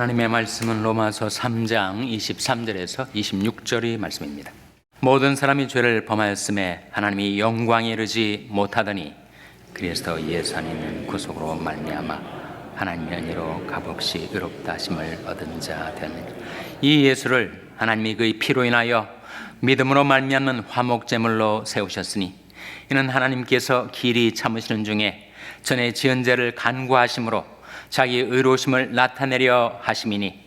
하나님의 말씀은 로마서 3장 23절에서 26절의 말씀입니다. 모든 사람이 죄를 범하였음에 하나님이 영광에 이르지 못하더니 그리스도 예수 안에 있는 구속으로 말미암아 하나님의 은혜로 값없이 의롭다 하심을 얻은 자 되었느니라. 이 예수를 하나님이 그의 피로 인하여 믿음으로 말미암는 화목제물로 세우셨으니 이는 하나님께서 길이 참으시는 중에 전에 지은 죄를 간구하심으로 자기 의로우심을 나타내려 하심이니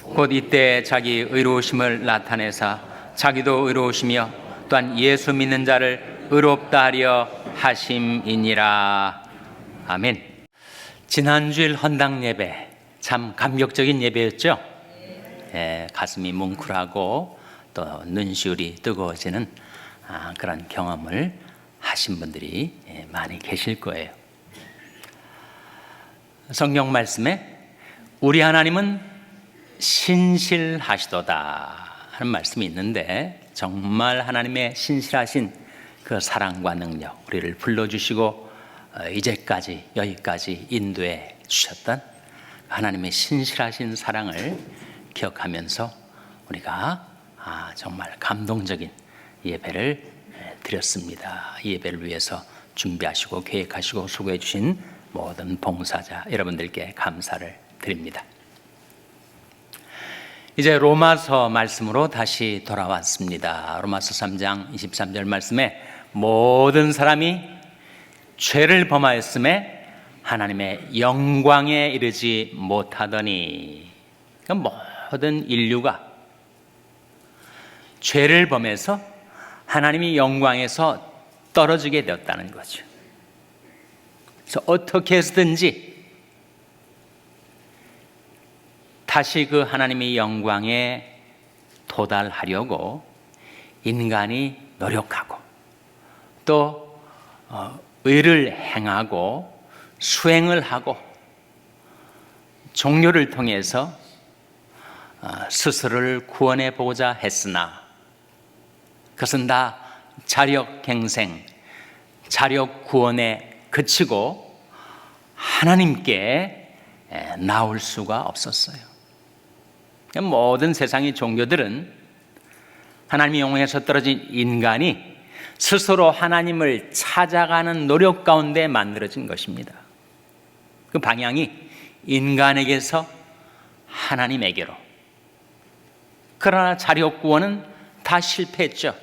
곧 이때 자기 의로우심을 나타내사 자기도 의로우시며 또한 예수 믿는 자를 의롭다 하려 하심이니라. 아멘. 지난주일 헌당 예배 참 감격적인 예배였죠. 가슴이 뭉클하고 또 눈시울이 뜨거워지는 그런 경험을 하신 분들이 많이 계실 거예요. 성경 말씀에 우리 하나님은 신실하시도다 하는 말씀이 있는데, 정말 하나님의 신실하신 그 사랑과 능력, 우리를 불러주시고 이제까지 여기까지 인도해 주셨던 하나님의 신실하신 사랑을 기억하면서 우리가 정말 감동적인 예배를 드렸습니다. 이 예배를 위해서 준비하시고 계획하시고 수고해 주신 모든 봉사자 여러분들께 감사를 드립니다. 이제 로마서 말씀으로 다시 돌아왔습니다. 로마서 3장 23절 말씀에 모든 사람이 죄를 범하였음에 하나님의 영광에 이르지 못하더니, 모든 인류가 죄를 범해서 하나님의 영광에서 떨어지게 되었다는 거죠. 그래서 어떻게 해서든지 다시 그 하나님의 영광에 도달하려고 인간이 노력하고 또 의를 행하고 수행을 하고 종교를 통해서 스스로를 구원해 보고자 했으나 그것은 다 자력갱생, 자력구원에 그치고 하나님께 나올 수가 없었어요. 모든 세상의 종교들은 하나님의 영광에서 떨어진 인간이 스스로 하나님을 찾아가는 노력 가운데 만들어진 것입니다. 그 방향이 인간에게서 하나님에게로. 그러나 자력구원은 다 실패했죠.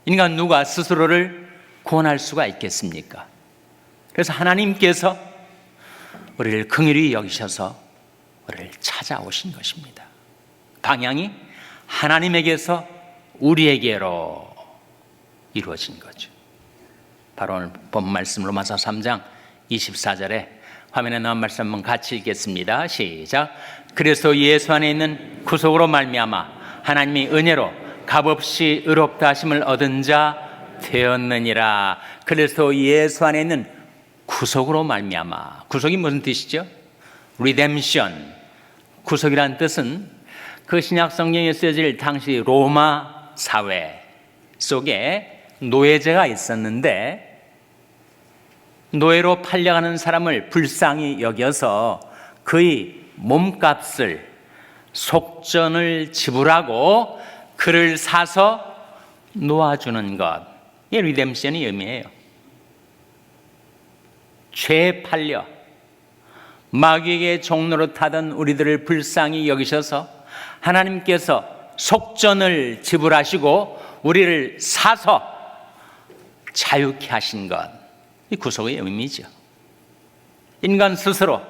인간 누가 스스로를 구원할 수가 있겠습니까? 그래서 하나님께서 우리를 긍휼히 여기셔서 우리를 찾아오신 것입니다. 방향이 하나님에게서 우리에게로 이루어진 거죠. 바로 오늘 본 말씀 로마서 3장 24절에 화면에 나온 말씀 한번 같이 읽겠습니다. 시작. 그래서 예수 안에 있는 구속으로 말미암아 하나님의 은혜로 값없이 의롭다 하심을 얻은 자 되었느니라. 그래서 예수 안에 있는 구속으로 말미암아. 구속이 무슨 뜻이죠? Redemption. 구속이란 뜻은 그 신약 성경에 쓰여질 당시 로마 사회 속에 노예제가 있었는데, 노예로 팔려가는 사람을 불쌍히 여겨서 그의 몸값을, 속전을 지불하고 그를 사서 놓아주는 것, 이게 리뎀션의 의미예요. 죄에 팔려 마귀에게 종로로 타던 우리들을 불쌍히 여기셔서 하나님께서 속전을 지불하시고 우리를 사서 자유케 하신 것, 이 구속의 의미죠. 인간 스스로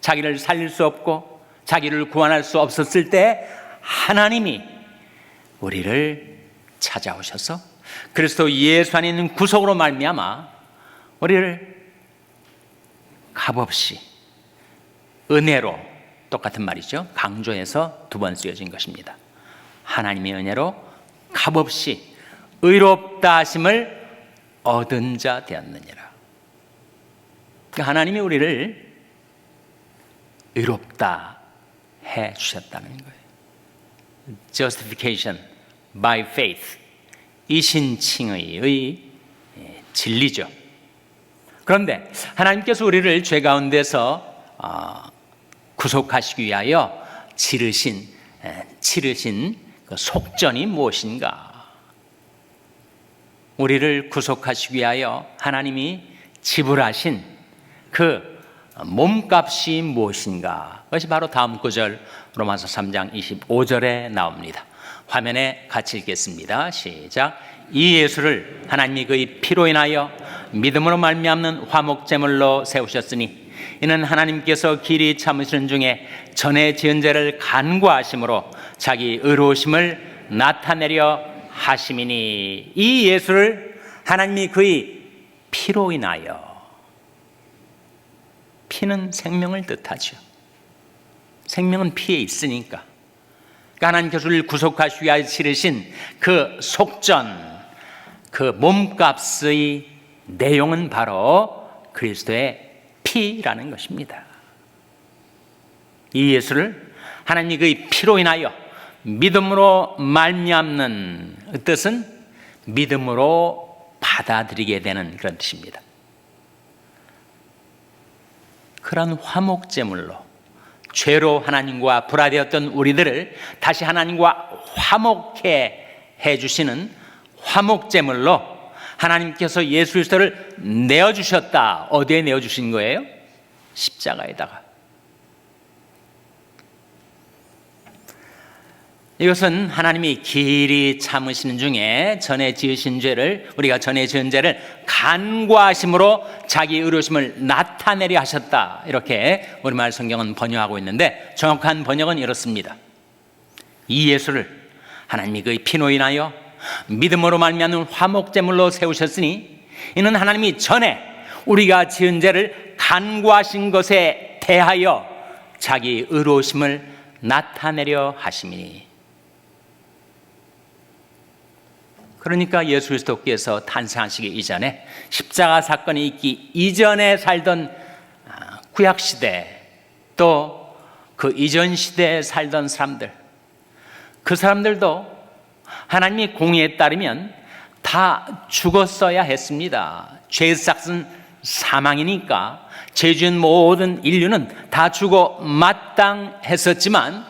자기를 살릴 수 없고 자기를 구원할 수 없었을 때 하나님이 우리를 찾아오셔서 그리스도 예수 안에 있는 구속으로 말미암아 우리를 값없이 은혜로, 똑같은 말이죠, 강조해서 두 번 쓰여진 것입니다. 하나님의 은혜로 값없이 의롭다 하심을 얻은 자 되었느니라. 그러니까 하나님이 우리를 의롭다 해 주셨다는 거예요. Justification by faith, 이신칭의의 진리죠. 그런데 하나님께서 우리를 죄 가운데서 구속하시기 위하여 치르신 그 속전이 무엇인가? 우리를 구속하시기 위하여 하나님이 지불하신 그 몸값이 무엇인가? 그것이 바로 다음 구절 로마서 3장 25절에 나옵니다. 화면에 같이 읽겠습니다. 시작. 이 예수를 하나님이 그의 피로 인하여 믿음으로 말미암는 화목제물로 세우셨으니 이는 하나님께서 길이 참으시는 중에 전에 지은 죄를 간구하심으로 자기 의로우심을 나타내려 하심이니, 이 예수를 하나님이 그의 피로 인하여, 피는 생명을 뜻하죠. 생명은 피에 있으니까. 그러니까 하나님께서 우리를 구속하시기 위하여 치르신 그 속전, 그 몸값의 내용은 바로 그리스도의 피라는 것입니다. 이 예수를 하나님이 그의 피로 인하여 믿음으로 말미암는, 그 뜻은 믿음으로 받아들이게 되는 그런 뜻입니다. 그런 화목제물로 죄로 하나님과 불화되었던 우리들을 다시 하나님과 화목해 해주시는 화목제물로 하나님께서 예수 그리스도를 내어주셨다. 어디에 내어주신 거예요? 십자가에다가. 이것은 하나님이 길이 참으시는 중에 전에 지으신 죄를, 우리가 전에 지은 죄를 간구하심으로 자기 의로우심을 나타내려 하셨다. 이렇게 우리말 성경은 번역하고 있는데 정확한 번역은 이렇습니다. 이 예수를 하나님이 그의 피로 인하여 믿음으로 말미암는 화목제물로 세우셨으니 이는 하나님이 전에 우리가 지은 죄를 간구하신 것에 대하여 자기 의로우심을 나타내려 하심이니. 그러니까 예수 그리스도께서 탄생하시기 이전에, 십자가 사건이 있기 이전에 살던 구약시대, 또 그 이전 시대에 살던 사람들, 그 사람들도 하나님의 공의에 따르면 다 죽었어야 했습니다. 죄의 삭은 사망이니까 죄 지은 모든 인류는 다 죽어 마땅했었지만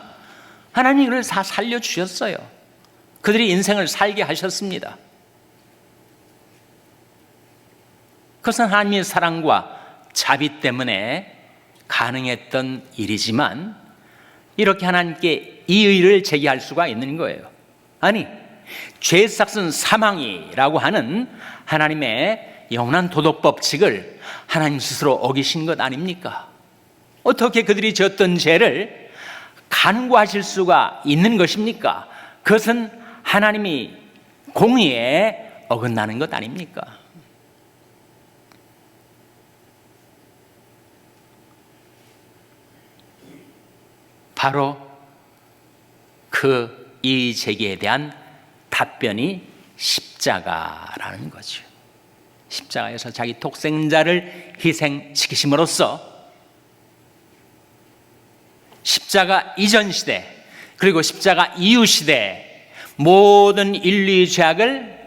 하나님이 그를 다 살려주셨어요. 그들이 인생을 살게 하셨습니다. 그것은 하나님의 사랑과 자비 때문에 가능했던 일이지만 이렇게 하나님께 이 의를 제기할 수가 있는 거예요. 아니, 죄의 삭은 사망이라고 하는 하나님의 영원한 도덕 법칙을 하나님 스스로 어기신 것 아닙니까? 어떻게 그들이 지었던 죄를 간구하실 수가 있는 것입니까? 그것은 하나님이 공의에 어긋나는 것 아닙니까? 바로 그 이 제기에 대한 답변이 십자가라는 거죠. 십자가에서 자기 독생자를 희생시키심으로써 십자가 이전 시대 그리고 십자가 이후 시대 모든 인류의 죄악을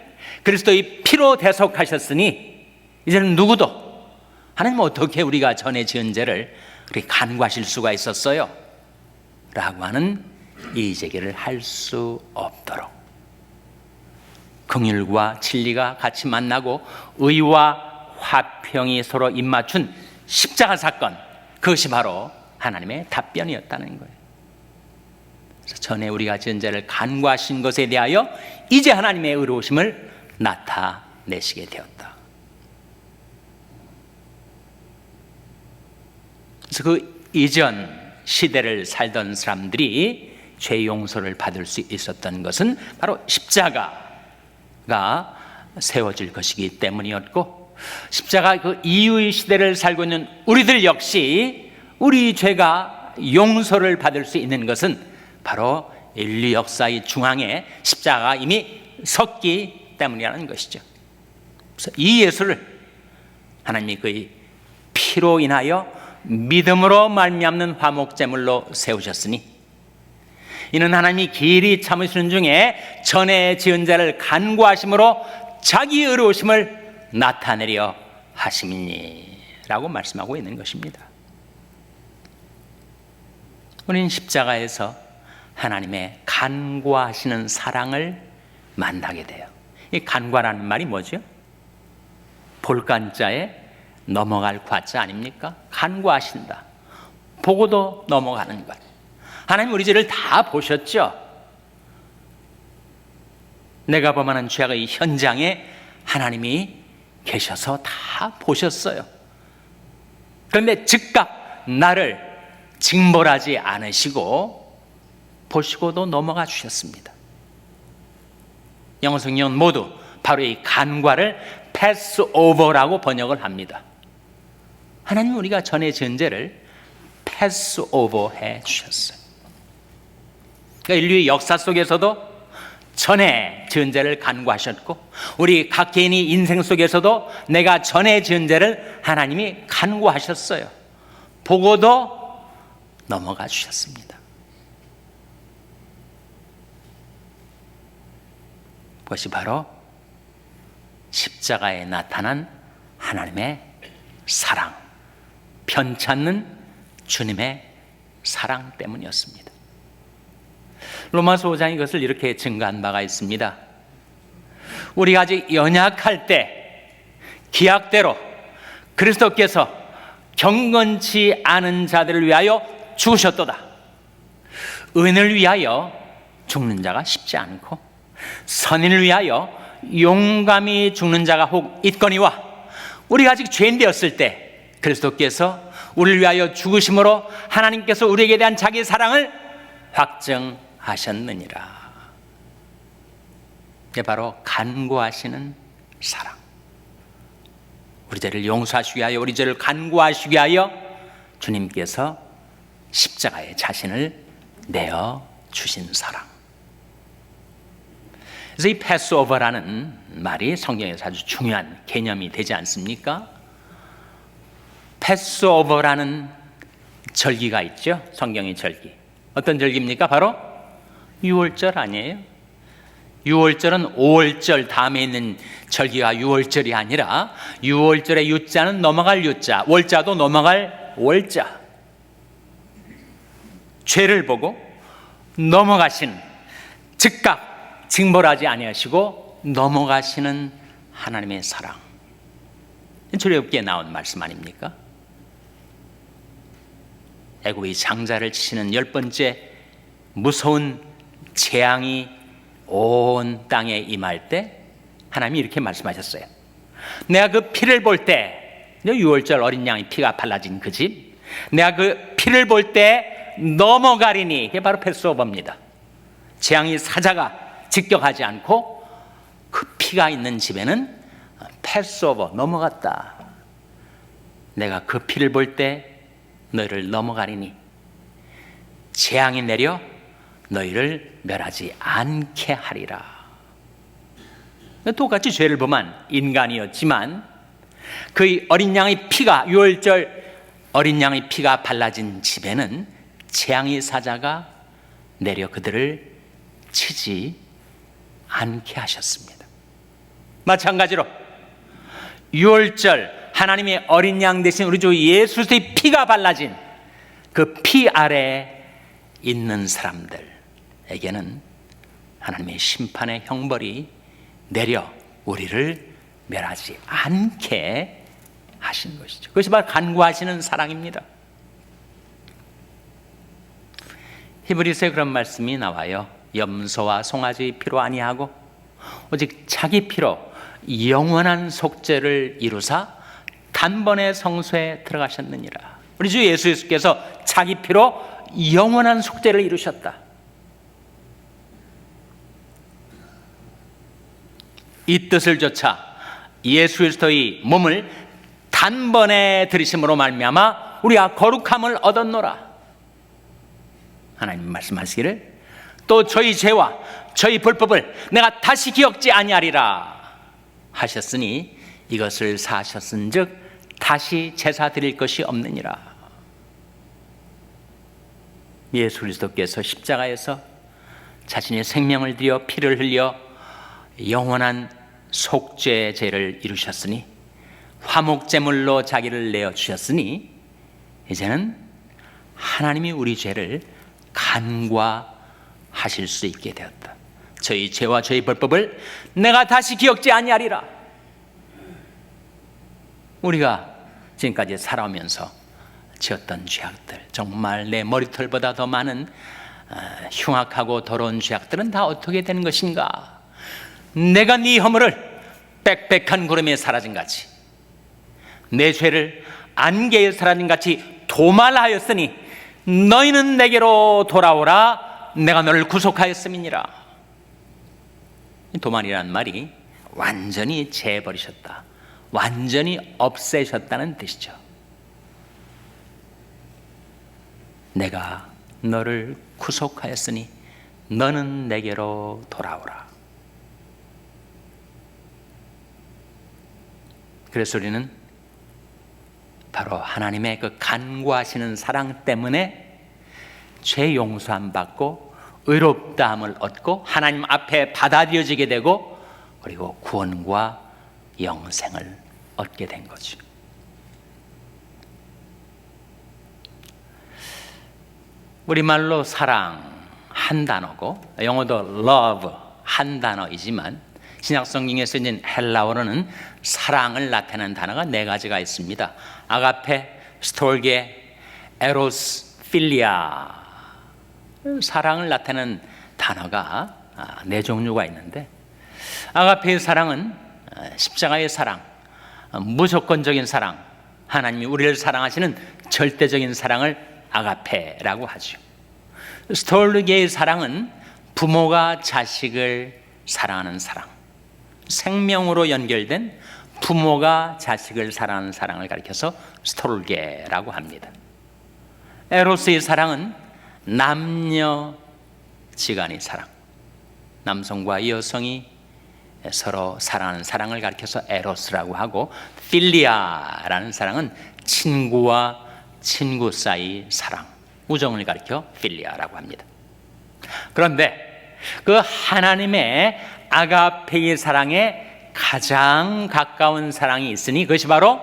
그리스도의 피로 대속하셨으니 이제는 누구도 하나님 어떻게 우리가 전에 지은 죄를 그렇게 간구하실 수가 있었어요? 라고 하는 이의제기를 할 수 없도록 긍휼과 진리가 같이 만나고 의와 화평이 서로 입맞춘 십자가 사건, 그것이 바로 하나님의 답변이었다는 거예요. 그래서 전에 우리가 지은 죄를 간구하신 것에 대하여 이제 하나님의 의로우심을 나타내시게 되었다. 그래서 그 이전 시대를 살던 사람들이 죄 용서를 받을 수 있었던 것은 바로 십자가가 세워질 것이기 때문이었고, 십자가 그 이후의 시대를 살고 있는 우리들 역시 우리 죄가 용서를 받을 수 있는 것은 바로 인류 역사의 중앙에 십자가가 이미 섰기 때문이라는 것이죠. 그래서 이 예수를 하나님이 그의 피로 인하여 믿음으로 말미암는 화목제물로 세우셨으니 이는 하나님이 길이 참으시는 중에 전에 지은 죄를 간구하심으로 자기 의로우심을 나타내려 하심이니 라고 말씀하고 있는 것입니다. 우리는 십자가에서 하나님의 간구하시는 사랑을 만나게 돼요. 이 간구라는 말이 뭐죠? 볼간자에 넘어갈 과자 아닙니까? 간구하신다. 보고도 넘어가는 것. 하나님 우리 죄를 다 보셨죠? 내가 범하는 죄악의 현장에 하나님이 계셔서 다 보셨어요. 그런데 즉각 나를 징벌하지 않으시고 보시고도 넘어가 주셨습니다. 영어 성경은 모두 바로 이 간과를 패스오버라고 번역을 합니다. 하나님 우리가 전에 지은 죄를 패스오버해 주셨어요. 그러니까 인류의 역사 속에서도 전에 지은 죄를 간구하셨고, 우리 각 개인이 인생 속에서도 내가 전에 지은 죄를 하나님이 간구하셨어요. 보고도 넘어가 주셨습니다. 그것이 바로 십자가에 나타난 하나님의 사랑, 편찮는 주님의 사랑 때문이었습니다. 로마서 5장이 이것을 이렇게 증거한 바가 있습니다. 우리가 아직 연약할 때 기약대로 그리스도께서 경건치 않은 자들을 위하여 죽으셨도다. 의인을 위하여 죽는 자가 쉽지 않고 선인을 위하여 용감히 죽는 자가 혹 있거니와, 우리가 아직 죄인 되었을 때 그리스도께서 우리를 위하여 죽으심으로 하나님께서 우리에게 대한 자기 사랑을 확증하셨느니라. 이게 바로 간구하시는 사랑. 우리 죄를 용서하시기 위하여, 우리 죄를 간구하시기 위하여 주님께서 십자가에 자신을 내어 주신 사랑. 그래서 이 패스오버라는 말이 성경에서 아주 중요한 개념이 되지 않습니까? 패스오버라는 절기가 있죠. 성경의 절기. 어떤 절기입니까? 바로 유월절 아니에요? 유월절은 5월절 다음에 있는 절기가 유월절이 아니라 유월절의 유자는 넘어갈 유자, 월자도 넘어갈 월자. 죄를 보고 넘어가신, 즉각 징벌하지 아니하시고 넘어가시는 하나님의 사랑. 출애굽기에 나온 말씀 아닙니까? 애굽의 장자를 치시는 10번째 무서운 재앙이 온 땅에 임할 때 하나님이 이렇게 말씀하셨어요. 내가 그 피를 볼 때, 유월절 어린 양의 피가 발라진 그 집, 내가 그 피를 볼 때 넘어가리니, 이게 바로 패스오버입니다. 재앙의 사자가 직격하지 않고 그 피가 있는 집에는 패스오버, 넘어갔다. 내가 그 피를 볼 때 너희를 넘어가리니 재앙이 내려 너희를 멸하지 않게 하리라. 똑같이 죄를 범한 인간이었지만 그 어린 양의 피가, 유월절 어린 양의 피가 발라진 집에는 재앙의 사자가 내려 그들을 치지 않게 하셨습니다. 마찬가지로 유월절 하나님의 어린 양 대신 우리 주 예수 그리스도의 피가 발라진 그 피 아래에 있는 사람들에게는 하나님의 심판의 형벌이 내려 우리를 멸하지 않게 하신 것이죠. 그것이 바로 간구하시는 사랑입니다. 히브리서에 그런 말씀이 나와요. 염소와 송아지 피로 아니하고 오직 자기 피로 영원한 속죄를 이루사 단번에 성소에 들어가셨느니라. 우리 주 예수께서 자기 피로 영원한 속죄를 이루셨다. 이 뜻을 조차 예수 그리스도의 몸을 단번에 들이심으로 말미암아 우리가 거룩함을 얻었노라. 하나님 말씀하시기를 또 저희 죄와 저희 불법을 내가 다시 기억지 아니하리라 하셨으니 이것을 사하셨은즉 다시 제사 드릴 것이 없느니라. 예수 그리스도께서 십자가에서 자신의 생명을 들여 피를 흘려 영원한 속죄 제를 이루셨으니, 화목제물로 자기를 내어 주셨으니 이제는 하나님이 우리 죄를 간과하실 수 있게 되었다. 저희 죄와 저희 벌법을 내가 다시 기억지 아니하리라. 우리가 지금까지 살아오면서 지었던 죄악들, 정말 내 머리털보다 더 많은 흉악하고 더러운 죄악들은 다 어떻게 되는 것인가? 내가 네 허물을 빽빽한 구름에 사라진 같이, 내 죄를 안개에 사라진 같이 도말하였으니 너희는 내게로 돌아오라. 내가 너를 구속하였음이니라. 도말이란 말이 완전히 제해버리셨다, 완전히 없애셨다는 뜻이죠. 내가 너를 구속하였으니 너는 내게로 돌아오라. 그래서 우리는 바로 하나님의 그 간구하시는 사랑 때문에 죄 용서함 받고 의롭다함을 얻고 하나님 앞에 받아들여지게 되고, 그리고 구원과 영생을 얻게 된 거죠. 우리말로 사랑 한 단어고 영어도 love 한 단어이지만 신약 성경에서 있는 헬라어로는 사랑을 나타내는 단어가 네 가지가 있습니다. 아가페, 스톨게, 에로스, 필리아. 사랑을 나타내는 단어가 네 종류가 있는데, 아가페의 사랑은 십자가의 사랑, 무조건적인 사랑, 하나님이 우리를 사랑하시는 절대적인 사랑을 아가페라고 하죠. 스톨게의 사랑은 부모가 자식을 사랑하는 사랑, 생명으로 연결된 부모가 자식을 사랑하는 사랑을 가리켜서 스톨게라고 합니다. 에로스의 사랑은 남녀지간의 사랑, 남성과 여성이 서로 사랑하는 사랑을 가리켜서 에로스라고 하고, 필리아라는 사랑은 친구와 친구 사이 사랑, 우정을 가리켜 필리아라고 합니다. 그런데 그 하나님의 아가페의 사랑에 가장 가까운 사랑이 있으니 그것이 바로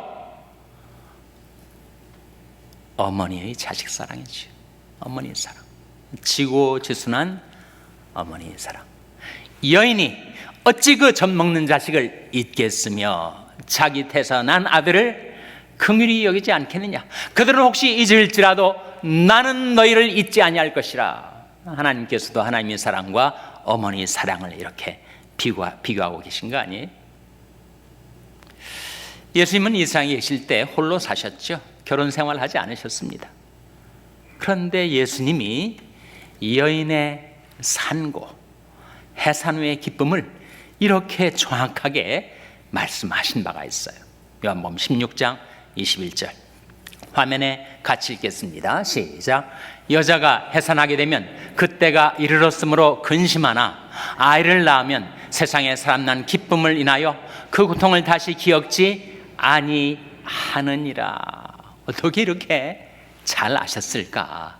어머니의 자식 사랑이죠. 어머니의 사랑, 지고지순한 어머니의 사랑. 여인이 어찌 그 젖 먹는 자식을 잊겠으며 자기 태서 난 아들을 긍휼히 여기지 않겠느냐. 그들은 혹시 잊을지라도 나는 너희를 잊지 아니할 것이라. 하나님께서도 하나님의 사랑과 어머니의 사랑을 이렇게 비교하고 계신 거 아니에요? 예수님은 이 세상에 계실 때 홀로 사셨죠. 결혼 생활하지 않으셨습니다. 그런데 예수님이 여인의 산고, 해산 후의 기쁨을 이렇게 정확하게 말씀하신 바가 있어요. 요한복음 16장 21절 화면에 같이 읽겠습니다. 시작. 여자가 해산하게 되면 그때가 이르렀으므로 근심하나 아이를 낳으면 세상에 사람 난 기쁨을 인하여 그 고통을 다시 기억지 아니하느니라. 어떻게 이렇게 잘 아셨을까?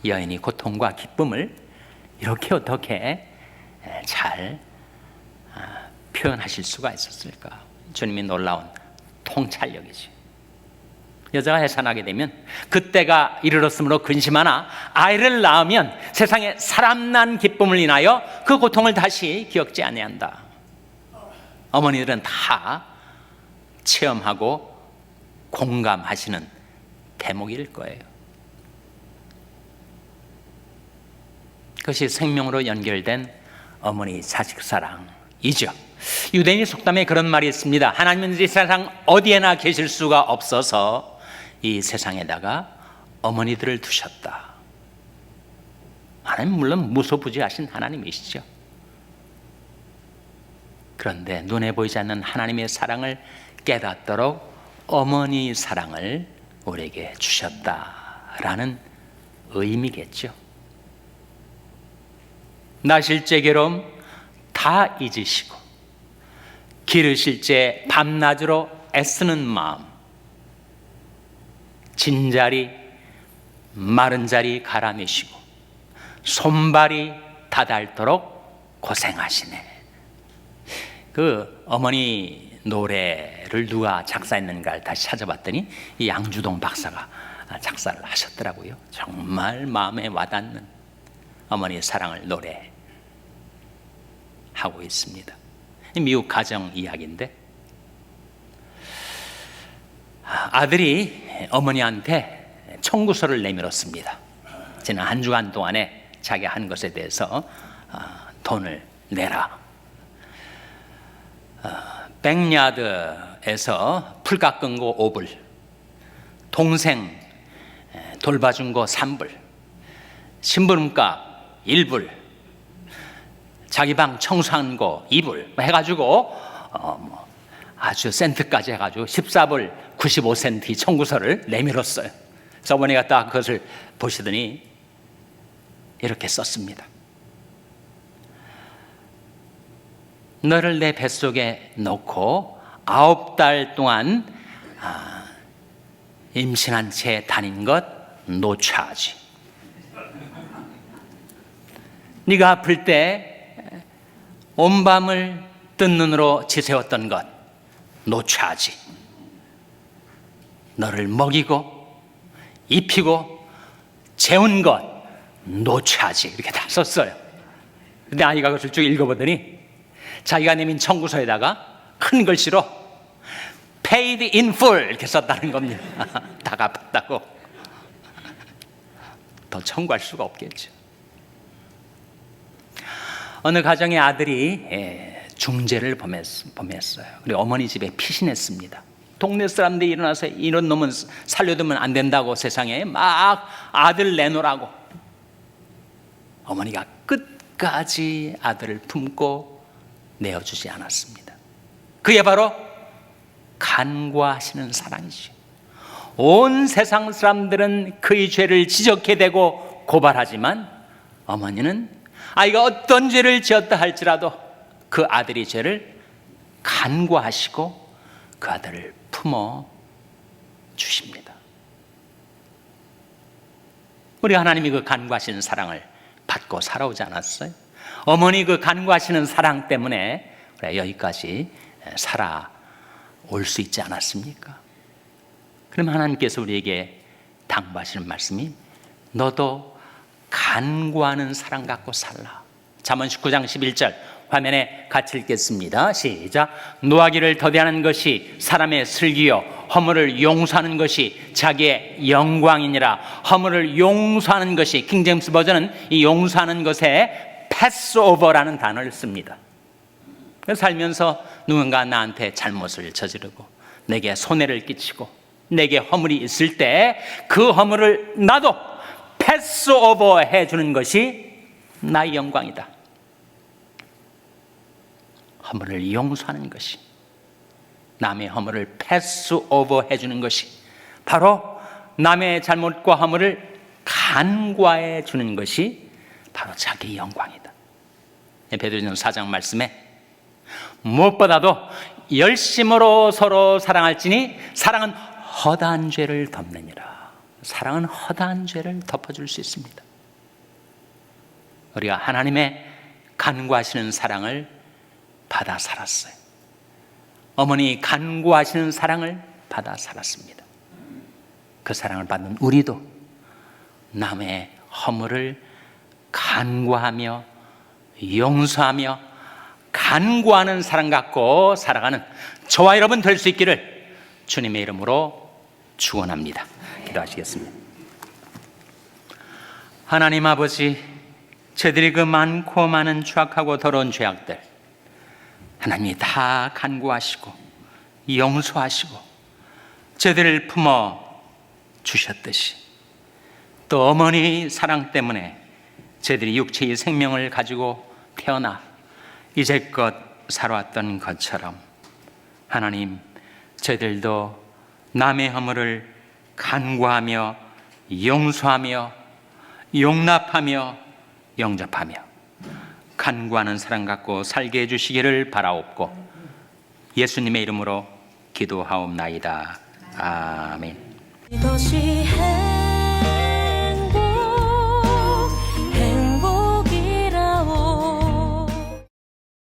여인이 고통과 기쁨을 이렇게 어떻게 잘 표현하실 수가 있었을까? 주님이 놀라운 통찰력이지. 여자가 해산하게 되면 그때가 이르렀으므로 근심하나 아이를 낳으면 세상에 사람 난 기쁨을 인하여 그 고통을 다시 기억지 아니한다. 어머니들은 다 체험하고 공감하시는 대목일 거예요. 그것이 생명으로 연결된 어머니 자식 사랑이죠. 유대인의 속담에 그런 말이 있습니다. 하나님은 이 세상 어디에나 계실 수가 없어서 이 세상에다가 어머니들을 두셨다. 하나님 물론 무소부지하신 하나님이시죠. 그런데 눈에 보이지 않는 하나님의 사랑을 깨닫도록 어머니 사랑을 우리에게 주셨다라는 의미겠죠. 나실 제 괴로움 다 잊으시고 기르실 제 밤낮으로 애쓰는 마음, 진자리 마른 자리 갈아내시고 손발이 다닳도록 고생하시네. 그 어머니 노래를 누가 작사했는가를 다시 찾아봤더니 이 양주동 박사가 작사를 하셨더라고요. 정말 마음에 와닿는 어머니의 사랑을 노래하고 있습니다. 미국 가정 이야기인데, 아들이 어머니한테 청구서를 내밀었습니다. 지난 한 주간 동안에 자기 한 것에 대해서 돈을 내라. 백야드에서 풀 깎은 거 5불, 동생 돌봐준 거 3불, 심부름값 1불, 자기 방 청소한 거 2불 해가지고 아주 센트까지 해가지고 14불 95센트 청구서를 내밀었어요. 그래서 어머니가 딱 그것을 보시더니 이렇게 썼습니다. 너를 내 뱃속에 넣고 9달 동안 임신한 채 다닌 것 노차하지. 네가 아플 때 온 밤을 뜬 눈으로 지새웠던 것 노차하지. 너를 먹이고 입히고 재운 것 노차하지. 이렇게 다 썼어요. 근데 아이가 그것을 쭉 읽어보더니 자기가 내민 청구서에다가 큰 글씨로 paid in full 이렇게 썼다는 겁니다. 다 갚았다고. 더 청구할 수가 없겠죠. 어느 가정의 아들이 중죄를 범했어요. 그리고 어머니 집에 피신했습니다. 동네 사람들이 일어나서 이런 놈은 살려두면 안 된다고 세상에 막 아들 내놓으라고. 어머니가 끝까지 아들을 품고 내어주지 않았습니다. 그게 바로 간과하시는 사랑이죠. 온 세상 사람들은 그의 죄를 지적해대고 고발하지만 어머니는 아이가 어떤 죄를 지었다 할지라도 그 아들의 죄를 간과하시고 그 아들을 품어 주십니다. 우리 하나님이 그 간과하시는 사랑을 받고 살아오지 않았어요? 어머니 그 간과하시는 사랑 때문에 우리가 여기까지 살아올 수 있지 않았습니까? 그럼 하나님께서 우리에게 당부하시는 말씀이 너도 간구하는 사랑 갖고 살라. 잠언 19장 11절 화면에 같이 읽겠습니다. 시작. 노하기를 더디하는 것이 사람의 슬기요 허물을 용서하는 것이 자기의 영광이니라. 허물을 용서하는 것이, 킹제임스 버전은 이 용서하는 것에 패스오버라는 단어를 씁니다. 살면서 누군가 나한테 잘못을 저지르고 내게 손해를 끼치고 내게 허물이 있을 때 그 허물을 나도 패스오버 해주는 것이 나의 영광이다. 허물을 용서하는 것이, 남의 허물을 패스오버 해주는 것이 바로 남의 잘못과 허물을 간과해 주는 것이 바로 자기의 영광이다. 베드로전서 4장 말씀에 무엇보다도 열심으로 서로 사랑할지니 사랑은 허다한 죄를 덮느니라. 사랑은 허다한 죄를 덮어줄 수 있습니다. 우리가 하나님의 간구하시는 사랑을 받아 살았어요. 어머니 간구하시는 사랑을 받아 살았습니다. 그 사랑을 받는 우리도 남의 허물을 간구하며 용서하며 간구하는 사랑 갖고 살아가는 저와 여러분 될 수 있기를 주님의 이름으로 축원합니다. 기도하시겠습니다. 하나님 아버지, 저희들이 그 많고 많은 추악하고 더러운 죄악들 하나님이 다 간구하시고 용서하시고 저희들을 품어 주셨듯이 또 어머니 사랑 때문에 저희들이 육체의 생명을 가지고 태어나 이제껏 살아왔던 것처럼 하나님, 저희들도 남의 허물을 간구하며 용서하며 용납하며 영접하며 간구하는 사랑 갖고 살게 해주시기를 바라옵고 예수님의 이름으로 기도하옵나이다. 아멘.